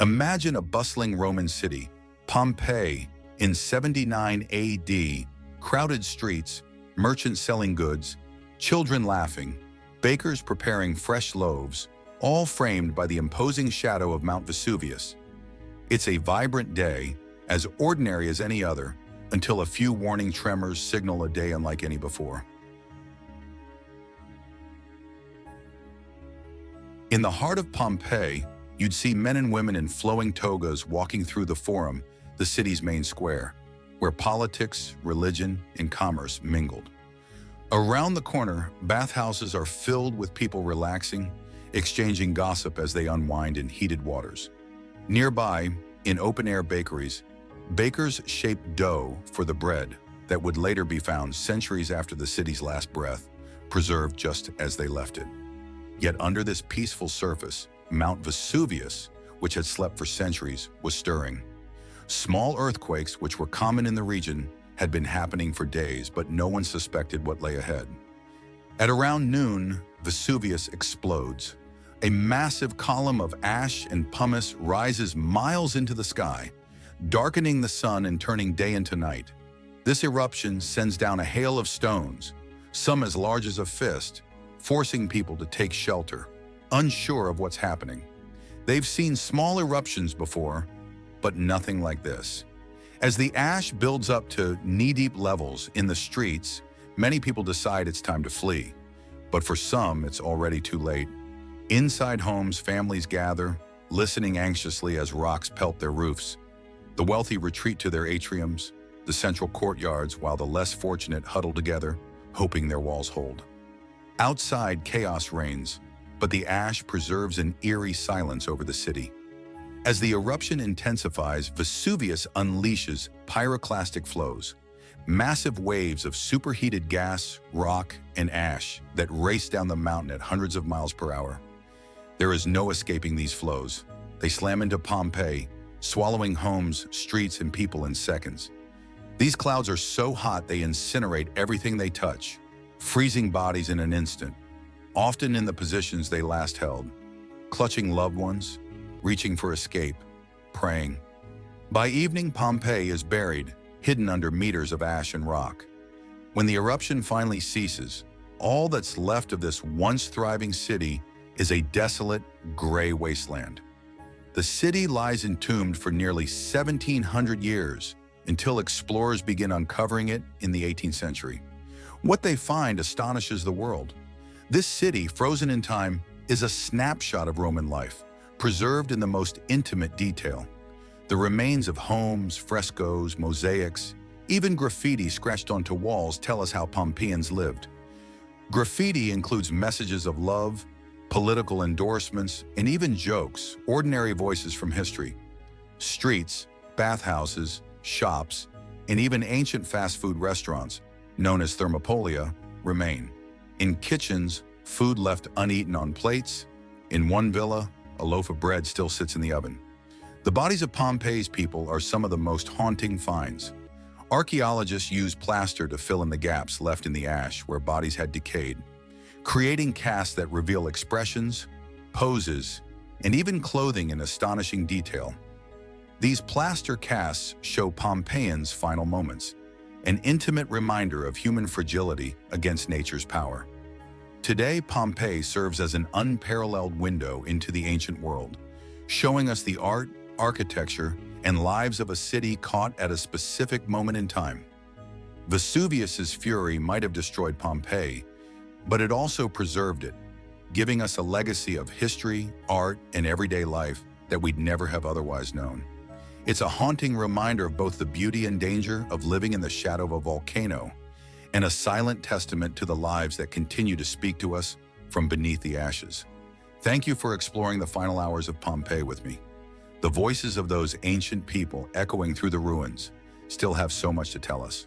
Imagine a bustling Roman city, Pompeii, in 79 AD, crowded streets, merchants selling goods, children laughing, bakers preparing fresh loaves, all framed by the imposing shadow of Mount Vesuvius. It's a vibrant day, as ordinary as any other, until a few warning tremors signal a day unlike any before. In the heart of Pompeii, you'd see men and women in flowing togas walking through the Forum, the city's main square, where politics, religion, and commerce mingled. Around the corner, bathhouses are filled with people relaxing, exchanging gossip as they unwind in heated waters. Nearby, in open-air bakeries, bakers shape dough for the bread that would later be found centuries after the city's last breath, preserved just as they left it. Yet under this peaceful surface, Mount Vesuvius, which had slept for centuries, was stirring. Small earthquakes, which were common in the region, had been happening for days, but no one suspected what lay ahead. At around noon, Vesuvius explodes. A massive column of ash and pumice rises miles into the sky, darkening the sun and turning day into night. This eruption sends down a hail of stones, some as large as a fist, forcing people to take shelter, unsure of what's happening. They've seen small eruptions before, but nothing like this. As the ash builds up to knee-deep levels in the streets, many people decide it's time to flee. But for some, it's already too late. Inside homes, families gather, listening anxiously as rocks pelt their roofs. The wealthy retreat to their atriums, the central courtyards, while the less fortunate huddle together, hoping their walls hold. Outside, chaos reigns, but the ash preserves an eerie silence over the city. As the eruption intensifies, Vesuvius unleashes pyroclastic flows, massive waves of superheated gas, rock, and ash that race down the mountain at hundreds of miles per hour. There is no escaping these flows. They slam into Pompeii, swallowing homes, streets, and people in seconds. These clouds are so hot they incinerate everything they touch, freezing bodies in an instant, often in the positions they last held, clutching loved ones, reaching for escape, praying. By evening, Pompeii is buried, hidden under meters of ash and rock. When the eruption finally ceases, all that's left of this once thriving city is a desolate, gray wasteland. The city lies entombed for nearly 1,700 years until explorers begin uncovering it in the 18th century. What they find astonishes the world. This city, frozen in time, is a snapshot of Roman life, preserved in the most intimate detail. The remains of homes, frescoes, mosaics, even graffiti scratched onto walls tell us how Pompeians lived. Graffiti includes messages of love, political endorsements, and even jokes, ordinary voices from history. Streets, bathhouses, shops, and even ancient fast food restaurants, known as thermopolia, remain. In kitchens, food left uneaten on plates. In one villa, a loaf of bread still sits in the oven. The bodies of Pompeii's people are some of the most haunting finds. Archaeologists use plaster to fill in the gaps left in the ash where bodies had decayed, creating casts that reveal expressions, poses, and even clothing in astonishing detail. These plaster casts show Pompeians' final moments, an intimate reminder of human fragility against nature's power. Today, Pompeii serves as an unparalleled window into the ancient world, showing us the art, architecture, and lives of a city caught at a specific moment in time. Vesuvius's fury might have destroyed Pompeii, but it also preserved it, giving us a legacy of history, art, and everyday life that we'd never have otherwise known. It's a haunting reminder of both the beauty and danger of living in the shadow of a volcano, and a silent testament to the lives that continue to speak to us from beneath the ashes. Thank you for exploring the final hours of Pompeii with me. The voices of those ancient people echoing through the ruins still have so much to tell us.